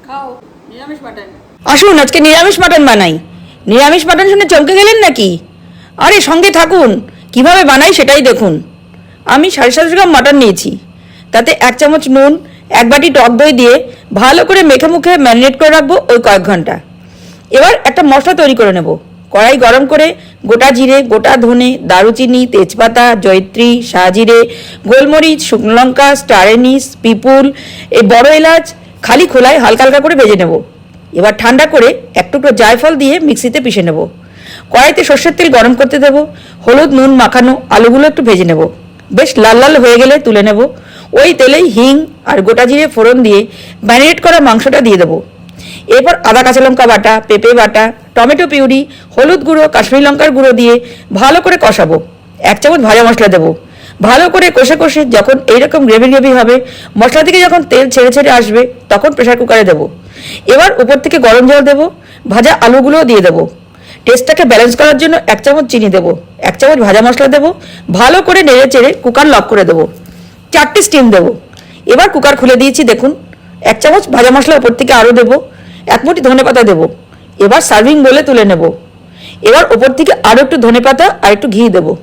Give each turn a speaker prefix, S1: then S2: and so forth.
S1: খাও নিরামিষ মাটন।
S2: আসুন আজকে নিরামিষ মাটন বানাই। নিরামিষ মাটন শুনে চমকে গেলেন নাকি? আরে সঙ্গে থাকুন, কিভাবে বানাই সেটাই দেখুন। আমি 750 গ্রাম মাটন নিয়েছি। তাতে 1 চামচ নুন, 1 বাটি টক দই দিয়ে ভালো করে মেখে মুখে ম্যারিনেট করে রাখবো ওই কয়েক ঘন্টা। এবার একটা মশলা তৈরি করে নেব। কড়াই গরম করে গোটা জিরে, গোটা ধনে, দারুচিনি, তেজপাতা, জয়িত্রী, শাহজিরে, গোলমরিচ, শুকনো লঙ্কা, স্টার এনিস, পিপুল, এই বড় এলাচ খালি খোলায় হালকা হালকা করে ভেজে নেব। এবার ঠান্ডা করে এক টুকরো জায়ফল দিয়ে মিক্সিতে পিষে নেব। কড়াইতে সর্ষের তেল গরম করতে দেবো। হলুদ নুন মাখানো আলুগুলো একটু ভেজে নেব। বেশ লাল লাল হয়ে গেলে তুলে নেব। ওই তেলেই হিং আর গোটা জিরে ফোড়ন দিয়ে ম্যারিনেট করা মাংসটা দিয়ে দেবো। এরপর আদা কাঁচা লঙ্কা বাটা, পেঁপে বাটা, টমেটো পিউরি, হলুদ গুঁড়ো, কাশ্মীরি লঙ্কার গুঁড়ো দিয়ে ভালো করে কষাবো। 1 চামচ ভাজা মশলা দেবো। ভালো করে কষে কষে যখন এইরকম গ্রেভি গ্রেভি হবে, মশলা থেকে যখন তেল ছেড়ে ছেড়ে আসবে, তখন প্রেশার কুকারে দেবো। এবার উপর থেকে গরম জল দেবো। ভাজা আলুগুলোও দিয়ে দেবো। টেস্টটাকে ব্যালেন্স করার জন্য 1 চামচ চিনি দেবো। 1 চামচ ভাজা মশলা দেবো। ভালো করে নেড়ে চেড়ে কুকার লক করে দেবো। 4টি স্টিম দেবো। এবার কুকার খুলে দিয়েছি, দেখুন 1 চামচ ভাজা মশলা উপর থেকে আরও দেবো। 1 মুঠি ধনে পাতা দেবো। এবার সার্ভিং বলে তুলে নেব। এবার ওপর থেকে আরও একটু ধনে পাতা আর একটু ঘি দেবো।